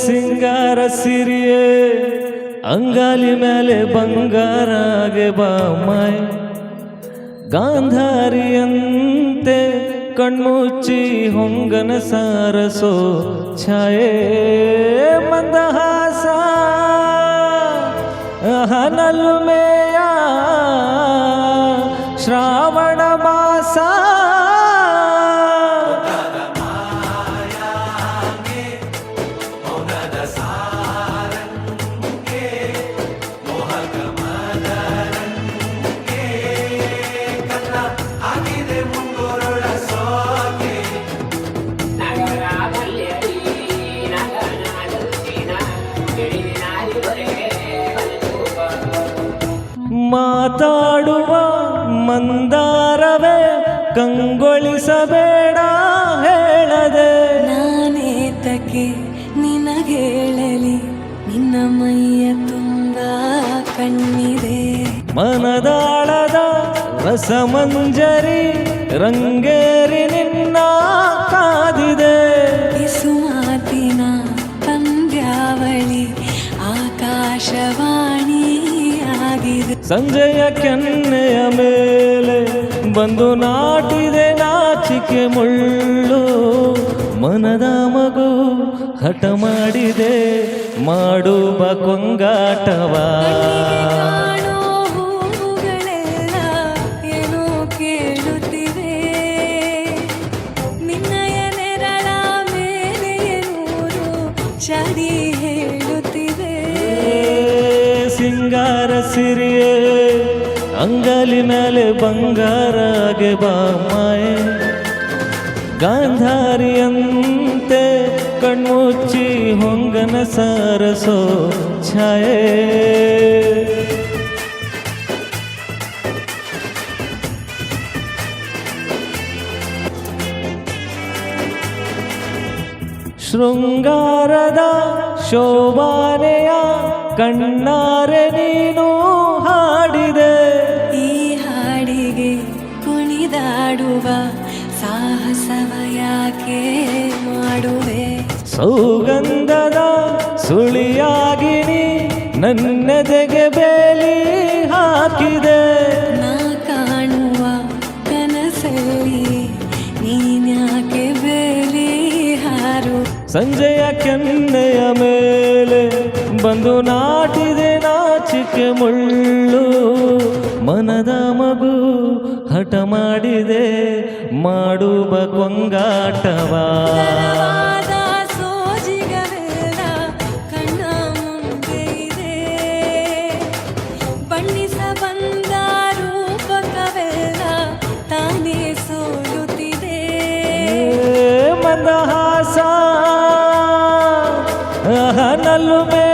ಸಿಂಗಾರ ಸಿರಿಯೇ ಅಂಗಾಲಿ ಮೇಲೆ ಬಂಗಾರಾಗೆ ಬಾಮಾಯ್ ಗಾಂಧಾರಿಯಂತೆ ಕಣ್ಮುಚ್ಚಿ ಹೊಂಗನ ಸಾರಸೋ ಛಾಯೆ ಮಂದಹಾಸ ಹನಲುಮೆಯ ಶ್ರಾವಣ ಮಾಸ ಮಾತಾಡುವ ಮಂದಾರವೇ ಕಂಗೊಳಿಸಬೇಡ ಹೇಳದೆ ನಾನೇತಕ್ಕೆ ನಿನಗೇಳಲಿ ನಿನ್ನ ಮೈಯ ತುಂಬ ಕಣ್ಣಿದೆ ಮನದಾಳದ ರಸಮಂಜರಿ ರಂಗೇರಿ ನಿನ್ನ ಕಾದಿದೆ ಪಿಸುಮಾತಿನ ಪಂದ್ಯಾವಳಿ ಆಕಾಶವಾಣಿ ಸಂಜೆಯ ಕೆನ್ನೆಯ ಮೇಲೆ ಬಂದು ನಾಟಿದೆ ನಾಚಿಕೆ ಮುಳ್ಳು ಮನದ ಮಗು ಹಠ ಮಾಡಿದೆ ಮಾಡುವ ಕೊಂಗಾಟವ ಹೂಗಳೆಲ್ಲ ಏನೋ ಕೇಳುತ್ತಿವೆ ನಿನ್ನಯ ನೆರಳ ಮೇಲೆ ನೂರು ಚಡಿ ಹೇಳುತ್ತಿವೆ ಸಿಂಗಾರ ಸಿರಿಯೇ ಅಂಗಲಿ ಮೇಲೆ ಬಂಗಾರಾಗೆ ಬಾಮಾಯೆ ಗಾಂಧಾರಿಯಂತೆ ಕಣ್ಮುಚ್ಚಿ ಹೊಂಗನ ಸಾರಸೋ ಛಾಯೆ ಶೃಂಗಾರದ ಶೋಭಾನೆಯ ಕಣ್ಣಾರೆ ನೀನು ಹಾಡಿದೆ ಈ ಹಾಡಿಗೆ ಕುಣಿದಾಡುವ ಸಾಹಸವ ಯಾಕೆ ಮಾಡುವೆ ಸೌಗಂಧದ ಸುಳಿಯಾಗಿ ನೀ ನನ್ನೆದೆಗೆ ಬೇಲಿ ಹಾಕಿದೆ ನಾ ಕಾಣುವ ಕನಸಲ್ಲಿ ನೀನ್ಯಾಕೆ ಬೇಲಿ ಹಾರು ಸಂಜೆಯ ಕೆನ್ನೆಯ ಮೇಲೆ ಬಂದು ನಾಟಿದೆ ನಾಚಿಕೆ ಮುಳ್ಳು ಮನದ ಮಗು ಹಠ ಮಾಡಿದೆ ಮಾಡುವ ಕೊಂಗಾಟವ ಸೋಜಿಗವೆಲ್ಲ ಕಣ್ಣ ಮುಂದೆ ಇದೆ ಬಣ್ಣಿಸ ಬಂದ ರೂಪಕವೆಲ್ಲ ತಾನೇ ಸೋಲುತ್ತಿದೆ ಮಂದಹಾಸ ನಲ್ಲುಮೆ